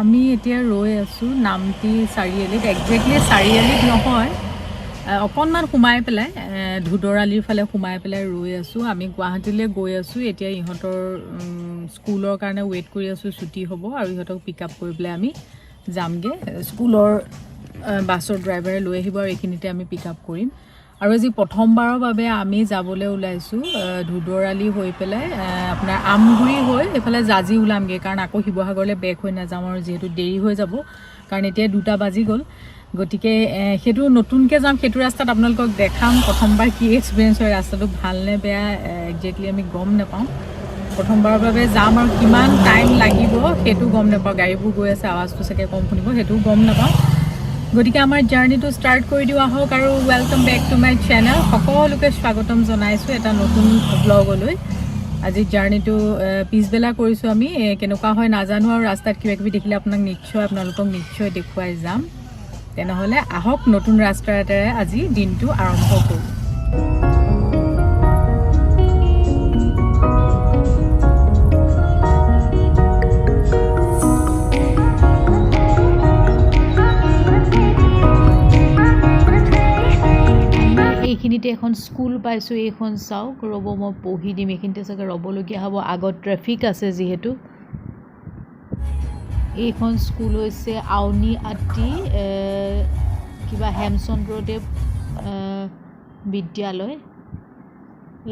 আমি এতিয়া ৰৈ আছোঁ নামটি চাৰিআলিত, একজেক্টলি চাৰিআলিত নহয়, অকণমান সোমাই পেলাই ধুদৰালিৰ ফালে সোমাই পেলাই ৰৈ আছোঁ। আমি গুৱাহাটীলৈ গৈ আছোঁ। এতিয়া ইহঁতৰ স্কুলৰ কাৰণে ৱেইট কৰি আছোঁ, ছুটি হ'ব আৰু ইহঁতক পিক আপ কৰি পেলাই আমি যামগৈ। স্কুলৰ বাছৰ ড্ৰাইভাৰে লৈ আহিব আৰু এইখিনিতে আমি পিক আপ কৰিম। আৰু আজি প্ৰথমবাৰৰ বাবে আমি যাবলৈ ওলাইছোঁ ধুদৰালি হৈ পেলাই আপোনাৰ আমগুৰি হৈ এইফালে জাজি ওলামগৈ, কাৰণ আকৌ শিৱসাগৰলৈ বেক হৈ নাযাওঁ আৰু যিহেতু দেৰি হৈ যাব, কাৰণ এতিয়া 2টা বাজি গ'ল। গতিকে সেইটো নতুনকৈ যাম, সেইটো ৰাস্তাত আপোনালোকক দেখাম প্ৰথমবাৰ কি এক্সপিৰিয়েঞ্চ হয়, ৰাস্তাটো ভালনে বেয়া একজেক্টলি আমি গম নাপাওঁ। প্ৰথমবাৰৰ বাবে যাম আৰু কিমান টাইম লাগিব সেইটো গম নাপাওঁ। গাড়ীবোৰ গৈ আছে, আৱাজটো চাগে কম শুনিব, সেইটোও গম নাপাওঁ। গতিকে আমাৰ জাৰ্ণিটো ষ্টাৰ্ট কৰি দিওঁ আহক। আৰু welcome back to my channel. সকলোকে স্বাগতম জনাইছোঁ এটা নতুন ব্লগলৈ। আজি জাৰ্ণিটো পিছবেলা কৰিছোঁ আমি, কেনেকুৱা হয় নাজানো, আৰু ৰাস্তাত কিবা কিবি দেখিলে আপোনালোকক নিশ্চয় দেখুৱাই যাম। তেনেহ'লে আহক নতুন ৰাস্তা এটাৰে আজি দিনটো আৰম্ভ কৰোঁ। এইখিনিতে এখন স্কুল পাইছোঁ, এইখন চাওক। ৰ'ব মই পঢ়ি দিম, এইখিনিতে চাগে ৰ'বলগীয়া হ'ব, আগত ট্ৰেফিক আছে যিহেতু। এইখন স্কুল হৈছে আউনি আটি কিবা হেমচন্দ্ৰদেৱ বিদ্যালয়।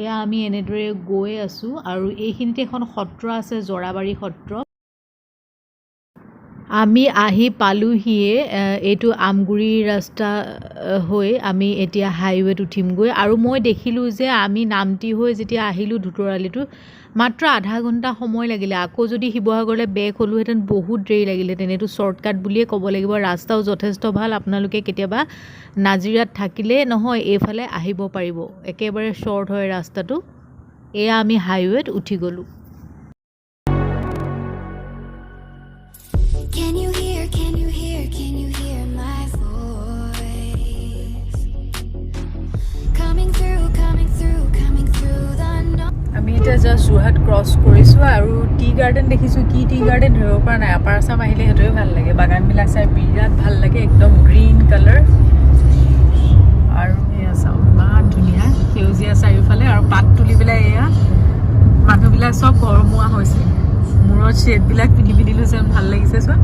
এয়া আমি এনেদৰে গৈ আছোঁ আৰু এইখিনিতে এখন সত্ৰ আছে, জৰাবাৰী সত্ৰ। আমি আহি পালোহিয়ে, এইটো আমগুৰি ৰাস্তা হৈ আমি এতিয়া হাইৱেত উঠিমগৈ। আৰু মই দেখিলোঁ যে আমি নামটি হৈ যেতিয়া আহিলোঁ ধুতৰালিটো, মাত্ৰ আধা ঘণ্টা সময় লাগিলে। আকৌ যদি শিৱসাগৰলৈ বেক হ'লোহেঁতেন বহুত দেৰি লাগিলেহেঁতেন। এইটো শ্বৰ্টকাট বুলিয়ে ক'ব লাগিব। ৰাস্তাও যথেষ্ট ভাল, আপোনালোকে কেতিয়াবা নাজিৰাত থাকিলে নহয় এইফালে আহিব পাৰিব, একেবাৰে শ্বৰ্ট হয় ৰাস্তাটো। এয়া আমি হাইৱেত উঠি গ'লোঁ। Can you hear my voice coming through the night? আমি এতিয়া জাষ্ট যোৰহাট ক্ৰছ কৰিছোঁ আৰু টি গাৰ্ডেন দেখিছোঁ। কি টি গাৰ্ডেন ধৰিব পৰা নাই। আপাৰ আছাম আহিলে সেইটোৱে ভাল লাগে, বাগানবিলাক চাই বিৰাট ভাল লাগে, একদম গ্ৰীণ কালাৰ। আৰু এয়া চাওক ইমান ধুনীয়া সেউজীয়া চাৰিওফালে, আৰু পাত তুলি পেলাই এয়া মানুহবিলাক চব গৰমোৱা হৈছে। মূৰত শ্বেডবিলাক পিন্ধি দিলোঁ যেন ভাল লাগিছে চোন।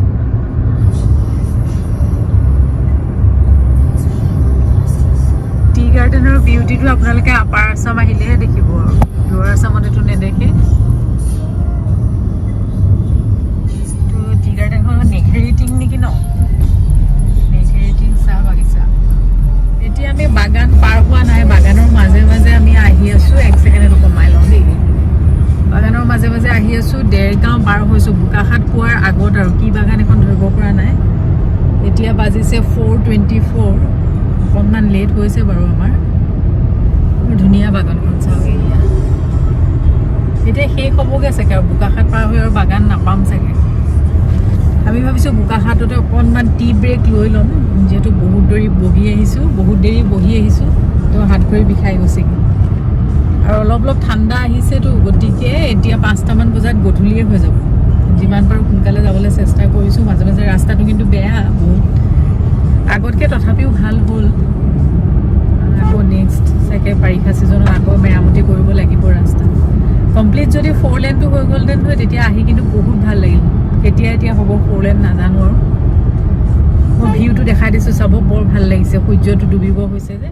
টি গাৰ্ডেনৰ বিউটিটো আপোনালোকে আপাৰ আছাম আহিলেহে দেখিব, আৰু লোৱাৰ আছামত এইটো নেদেখে। টি গাৰ্ডেনখন নেঘেৰিটিং নেকি ন? নেঘেৰিটিং চাহ বাগিচা। এতিয়া আমি বাগান পাৰ হোৱা নাই, বাগানৰ মাজে মাজে আমি আহি আছোঁ। এক ছেকেণ্ড এইটো কমাই লওঁ দেই। বাগানৰ মাজে মাজে আহি আছোঁ, দেৰগাঁও পাৰ হৈছোঁ, বোকাখাট পোৱাৰ আগত। আৰু কি বাগান এখন ধৰিব পৰা নাই। এতিয়া বাজিছে 4:24, অকণমান লেট হৈছে বাৰু আমাৰ। ধুনীয়া বাগানখন চাওক। এতিয়া শেষ হ'বগৈ চাগে, আৰু বোকাখাট পাৰ হৈ আৰু বাগান নাপাম চাগে। আমি ভাবিছোঁ বোকাখাটতে অকণমান টি ব্ৰেক লৈ ল'ম, যিহেতু বহুত দেৰি বহি আহিছোঁ, তো হাত ভৰি বিষাই গৈছেগৈ। আৰু অলপ ঠাণ্ডা আহিছেতো, গতিকে এতিয়া 5টামান বজাত গধূলিয়ে হৈ যাব। যিমান পাৰোঁ সোনকালে যাবলৈ চেষ্টা কৰিছোঁ। মাজে মাজে ৰাস্তাটো কিন্তু বেয়া বহুত, আগতকৈ তথাপিও ভাল হ'ল। আকৌ নেক্সট চাগে বাৰিষা ছিজনত আকৌ মেৰামতি কৰিব লাগিব ৰাস্তা। কমপ্লিট যদি 4 লেনটো হৈ গ'লহেঁতেন হয়, তেতিয়া আহি কিন্তু বহুত ভাল লাগিল। কেতিয়া এতিয়া হ'ব 4 লেন নাজানো, আৰু মই ভিউটো দেখাই দিছোঁ চাব, বৰ ভাল লাগিছে। সূৰ্যটো ডুবিব হৈছে যে।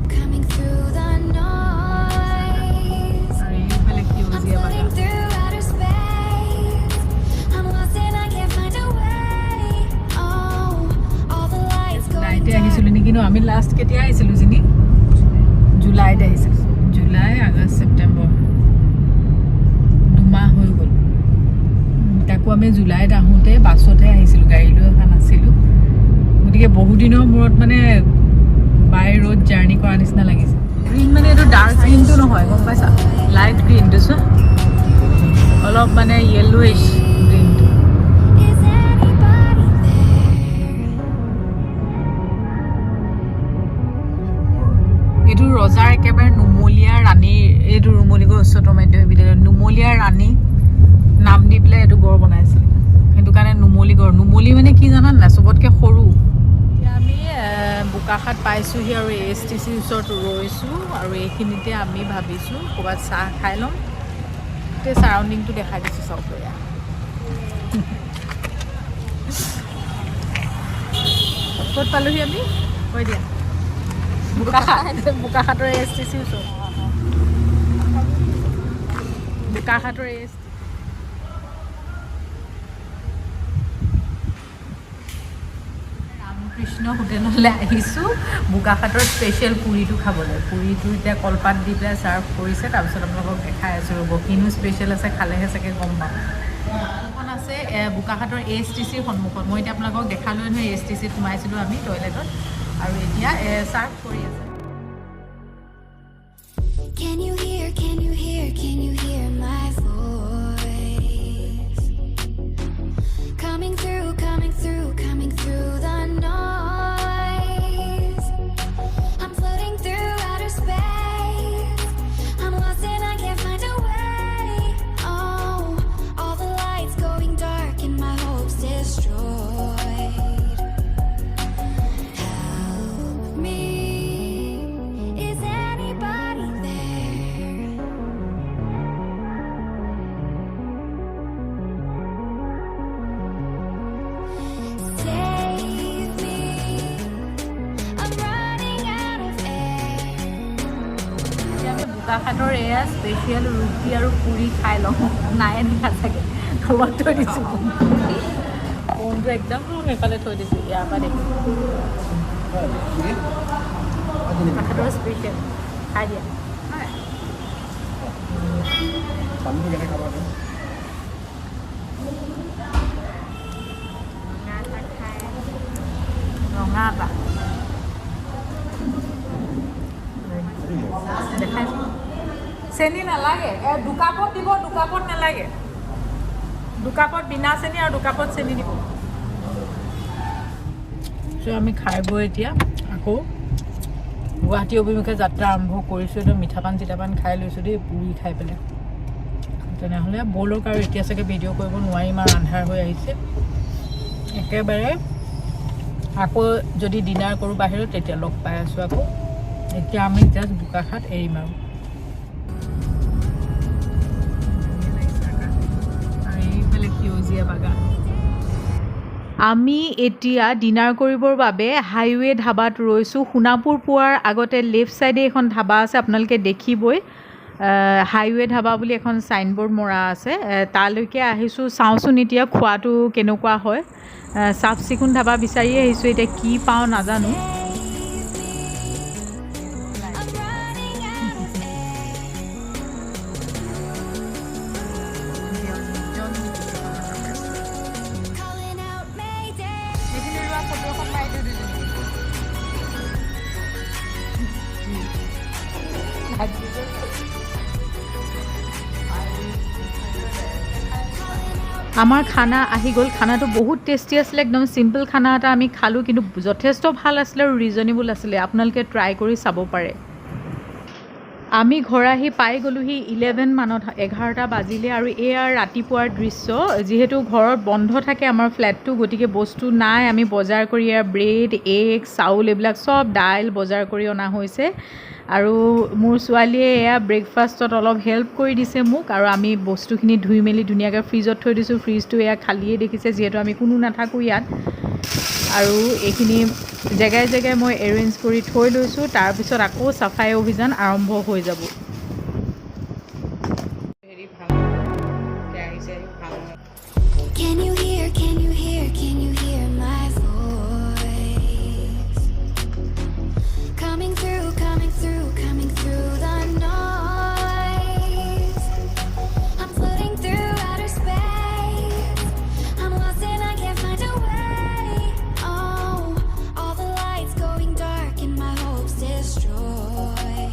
আহিছিলোঁ নেকি ন? আমি লাষ্ট কেতিয়া আহিছিলোঁ যিনি? জুলাইত আহিছিলোঁ। জুলাই, আগষ্ট, ছেপ্টেম্বৰ, 2 মাহ হৈ গ'ল। তাকো আমি জুলাইত আহোঁতে বাছতহে আহিছিলোঁ, গাড়ী লৈ অহা নাছিলোঁ। গতিকে বহুদিনৰ মূৰত মানে বাই ৰোড জাৰ্ণি কৰা নিচিনা লাগিছে। গ্ৰীণ মানে এইটো ডাৰ্ক গ্ৰীণটো নহয়, গম পাইছা? লাইট গ্ৰীণটো চোৱা, অলপ মানে য়েল্লোইছ গ্ৰীণটো। এইটো ৰজাৰ একেবাৰে নুমলীয়া ৰাণীৰ, এইটো নুমলীগড় উচ্চতৰ মাধ্যমিক বিদ্যালয় নুমলীয়া ৰাণী নাম দি পেলাই এইটো গড় বনাইছিলে। সেইটো কাৰণে নুমলী মানে কি জানা নাই চবতকৈ সৰু এতিয়া আমি বোকাখাট পাইছোঁহি আৰু ASTC ওচৰত ৰৈছোঁ আৰু এইখিনিতে আমি ভাবিছোঁ ক'ৰবাত চাহ খাই ল'ম গোটেই চাৰাউণ্ডিংটো দেখাই দিছোঁ চব এয়া ক'ত পালোঁহি আমি কৈ দিয়া বোকাখাটৰ ASTC ওচৰত বোকাখাটৰ ASTC কৃষ্ণ হোটেললৈ আহিছোঁ বোকাখাটৰ স্পেচিয়েল পুৰিটো খাবলৈ পুৰিটো এতিয়া কলপাত দি পেলাই ছাৰ্ভ কৰিছে তাৰপিছত আপোনালোকক দেখাই আছোঁ ৰ'ব কিনো স্পেচিয়েল আছে খালেহে চাগে গম পাম এখন আছে বোকাখাটৰ ASTC সন্মুখত মই এতিয়া আপোনালোকক দেখালৈ নহয় ASTC সোমাইছিলোঁ আমি টয়লেটত আৰু এতিয়া ছাৰ্ভ কৰি আছে Can you hear, can you hear, can you hear my voice? Coming through, coming through, coming through the noise. I'm floating through outer space. I'm lost and I can't find a way. Oh, all the lights going dark and my hopes destroyed. Help me. Is anybody there? Save me. I'm running out of air. এতিয়া আমি বোকাখাটৰ এয়া special ৰুটি আৰু পুৰি খাই লওঁ নাই দেখা চাগে তলত থৈ দিছোঁ ফোনটো একদম সেইফালে থৈ দিছোঁ ইয়াৰ পৰা দেখিছোঁ বোকাখাটৰ স্পেচিয়েল খাই দিয়া ৰঙা এটা দেখাইছোঁ চেনি নালাগে দুকাপত দিব দুকাপত নালাগে দুকাপত বিনা চেনি আৰু দুকাপত চেনি দিব আমি খাই বৈ এতিয়া আকৌ গুৱাহাটী অভিমুখে যাত্ৰা আৰম্ভ কৰিছোঁ একদম মিঠাপান চিঠাপান খাই লৈছোঁ দেই পুৰি খাই পেলাই তেনেহ'লে ব'লক আৰু এতিয়া চাগে ভিডিঅ' কৰিব নোৱাৰিম আৰু আন্ধাৰ হৈ আহিছে একেবাৰে আকৌ যদি ডিনাৰ কৰোঁ বাহিৰত তেতিয়া লগ পাই আছোঁ আকৌ এতিয়া আমি জাষ্ট বোকাখাট এৰিম আৰু এইফালে সেউজীয়া বাগান আমি এতিয়া ডিনাৰ কৰিবৰ বাবে হাইৱে ধাবাত ৰৈছোঁ সোণাপুৰ পোৱাৰ আগতে লেফ্ট ছাইডে এখন ধাবা আছে আপোনালোকে দেখিবই হাইৱে ধাবা বুলি এখন চাইনবোৰ্ড মৰা আছে তালৈকে আহিছোঁ চাওঁচোন এতিয়া খোৱাটো কেনেকুৱা হয় চাফ চিকুণ ধাবা বিচাৰি আহিছোঁ এতিয়া কি পাওঁ নাজানো Calling out Mayday. আমাৰ খানা আহি গ'ল খানাটো বহুত টেষ্টি আছিলে একদম সিম্পল খানা এটা আমি খালোঁ কিন্তু যথেষ্ট ভাল আছিলে আৰু ৰিজনেবল আছিলে আপোনালোকে ট্ৰাই কৰি চাব পাৰে আমি ঘৰ আহি পাই গ'লোহি 11 মানত 11টা বাজিলে আৰু এয়া ৰাতিপুৱাৰ দৃশ্য যিহেতু ঘৰত বন্ধ থাকে আমাৰ ফ্লেটটো গতিকে বস্তু নাই আমি বজাৰ কৰি ইয়াৰ ব্ৰেড এগ চাউল এইবিলাক সব দাইল বজাৰ কৰি অনা হৈছে আৰু মোৰ ছোৱালীয়ে এয়া ব্ৰেকফাষ্টত অলপ হেল্প কৰি দিছে মোক আৰু আমি বস্তুখিনি ধুই মেলি ধুনীয়াকৈ ফ্ৰিজত থৈ দিছোঁ ফ্ৰিজটো এয়া খালিয়ে দেখিছে যিহেতু আমি কোনো নাথাকোঁ ইয়াত আৰু এইখিনি জেগাই জেগাই মই এৰেঞ্জ কৰি থৈ লৈছোঁ তাৰপিছত আকৌ চাফাই অভিযান আৰম্ভ হৈ যাব Can you hear, can you hear, can you hear my voice? Coming through, coming through, coming through the noise. I'm floating through outer space. I'm lost and I can't find a way. Oh, all the lights going dark and my hopes destroyed.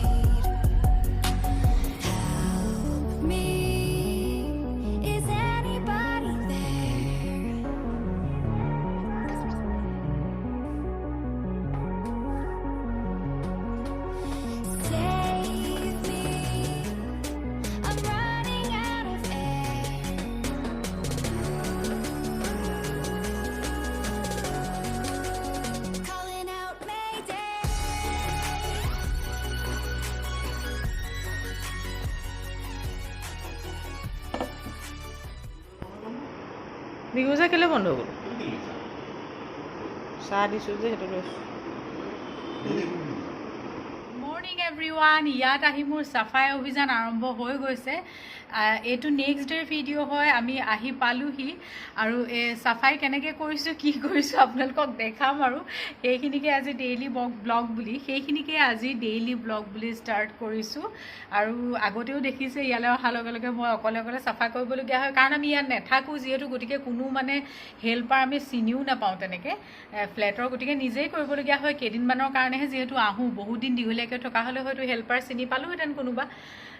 Bihu যে কেলে বন্ধ হ'ল চাহ দিছোঁ যে সেইটো লৈছোঁ morning everyone ইয়াত আহি মোৰ চাফাই অভিযান আৰম্ভ হৈ গৈছে এইটো নেক্সট ডেৰ ভিডিঅ' হয় আমি আহি পালোহি আৰু এই চাফাই কেনেকৈ কৰিছোঁ কি কৰিছোঁ আপোনালোকক দেখাম আৰু সেইখিনিকে আজি ডেইলি ব্লগ বুলি সেইখিনিকে আজি ডেইলি ব্লগ বুলি ষ্টাৰ্ট কৰিছোঁ আৰু আগতেও দেখিছে ইয়ালৈ অহাৰ লগে লগে মই অকলে অকলে চাফা কৰিবলগীয়া হয় কাৰণ আমি ইয়াত নাথাকোঁ যিহেতু গতিকে কোনো মানে হেল্পাৰ আমি চিনিও নাপাওঁ তেনেকৈ ফ্লেটৰ গতিকে নিজেই কৰিবলগীয়া হয় কেইদিনমানৰ কাৰণেহে যিহেতু আহোঁ বহুত দিন দীঘলীয়াকৈ থকা হ'লে হয়তো হেল্পাৰ চিনি পালোহেঁতেন কোনোবা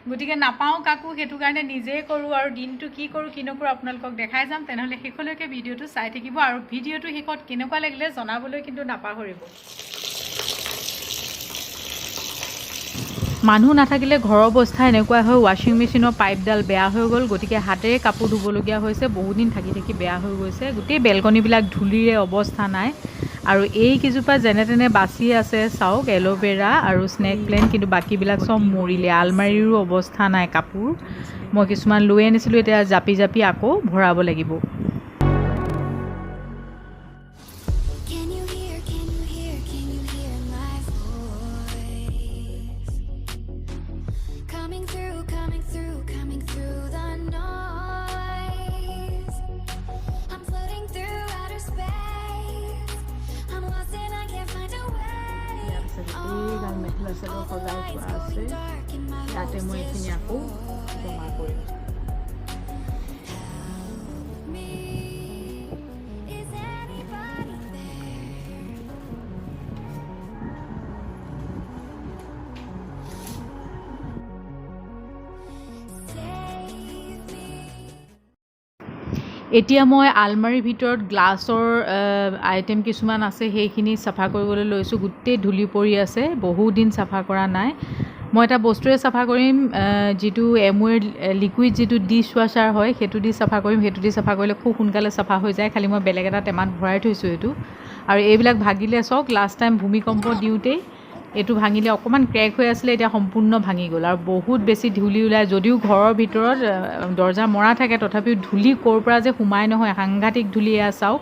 গতিকে নাপাওঁ কাকো সেইটো কাৰণে নিজেই কৰোঁ আৰু দিনটো কি কৰোঁ কি নকৰোঁ আপোনালোকক দেখাই যাম তেনেহ'লে শেষলৈকে ভিডিঅ'টো চাই থাকিব আৰু ভিডিঅ'টো শেষত কেনেকুৱা লাগিলে জনাবলৈ কিন্তু নাপাহৰিব মানুহ নাথাকিলে ঘৰৰ অৱস্থা এনেকুৱা হয় ৱাশ্বিং মেচিনৰ পাইপডাল বেয়া হৈ গ'ল গতিকে হাতেৰে কাপোৰ ধুবলগীয়া হৈছে বহুত দিন থাকি থাকি বেয়া হৈ গৈছে গোটেই বেলকনিবিলাক ধূলিৰে অৱস্থা নাই আৰু এই কেইজোপা যেনে তেনে বাচি আছে চাওক এল'ভেৰা আৰু স্নেক প্লেণ্ট কিন্তু বাকীবিলাক চব মৰিলে আলমাৰীৰো অৱস্থা নাই কাপোৰ মই কিছুমান লৈ আনিছিলোঁ এতিয়া জাপি জাপি আকৌ ভৰাব লাগিব Can you hear my voice? Coming through the noise. I'm floating through outer space. I'm lost and I can't find a way. All the lights going dark in my hopes destroyed. Help me. Is anybody there? Save me. এতিয়া মই আলমাৰীৰ ভিতৰত গ্লাছৰ item কিছুমান আছে সেইখিনি চাফা কৰিবলৈ লৈছোঁ গোটেই ধূলি পৰি আছে বহুত দিন চাফা কৰা নাই মই এটা বস্তুৰে চাফা কৰিম যিটো এমৱেৰ লিকুইড যিটো ডিছ ৱাশ্বাৰ হয় সেইটো দি চাফা কৰিম সেইটো দি চাফা কৰিলে খুব সোনকালে চাফা হৈ যায় খালি মই বেলেগ এটা টেমাত ভৰাই থৈছোঁ এইটো আৰু এইবিলাক ভাগিলে চাওক লাষ্ট টাইম ভূমিকম্প দিওঁতেই এইটো ভাঙিলে অকণমান ক্ৰেক হৈ আছিলে এতিয়া সম্পূৰ্ণ ভাঙি গ'ল আৰু বহুত বেছি ধূলি ওলায় যদিও ঘৰৰ ভিতৰত দৰ্জা মৰা থাকে তথাপিও ধূলি ক'ৰ পৰা যে সোমাই নহয় সাংঘাতিক ধূলি এয়া চাওক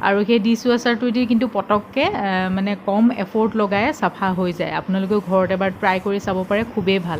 আৰু সেই ডিছ ৱাশ্বাৰটো দি কিন্তু পটককৈ মানে কম এফৰ্ট লগাই চাফা হৈ যায় আপোনালোকেও ঘৰত এবাৰ ট্ৰাই কৰি চাব পাৰে খুবেই ভাল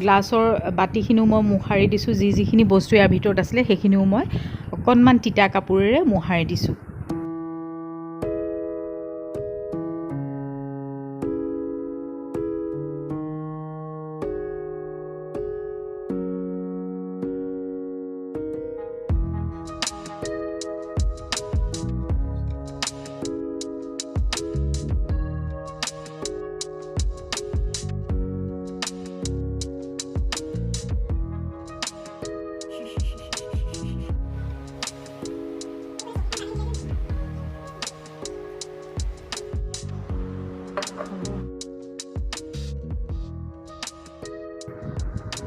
গ্লাছৰ বাতিখিনিও মই মোহাৰি দিছোঁ যিখিনি বস্তু ইয়াৰ ভিতৰত আছিলে সেইখিনিও মই অকণমান তিতা কাপোৰেৰে মোহাৰি দিছোঁ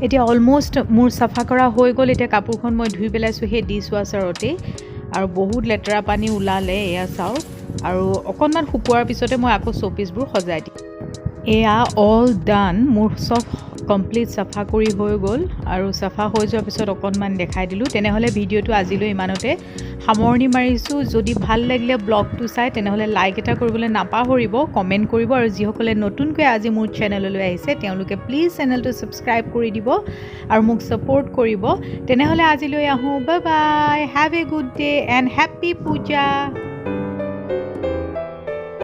এতিয়া অলমোষ্ট মোৰ চাফা কৰা হৈ গ'ল এতিয়া কাপোৰখন মই ধুই পেলাইছোঁ সেই ডিছ ৱাশ্বাৰতে আৰু বহুত লেতেৰা পানী ওলালে এয়া চাওক আৰু অকণমান শুকোৱাৰ পিছতে মই আকৌ শ্ব'পিছবোৰ সজাই দিম এয়া অল ডান মোৰ চব কমপ্লিট চাফা কৰি হৈ গ'ল আৰু চাফা হৈ যোৱাৰ পিছত অকণমান দেখাই দিলোঁ তেনেহ'লে ভিডিঅ'টো আজিলৈ ইমানতে সামৰণি মাৰিছোঁ যদি ভাল লাগিলে ব্লগটো চাই তেনেহ'লে লাইক এটা কৰিবলৈ নাপাহৰিব কমেণ্ট কৰিব আৰু যিসকলে নতুনকৈ আজি মোৰ চেনেললৈ আহিছে তেওঁলোকে প্লিজ চেনেলটো ছাবস্ক্ৰাইব কৰি দিব আৰু মোক ছাপোৰ্ট কৰিব তেনেহ'লে আজিলৈ আহোঁ bye bye have a good day and happy পূজা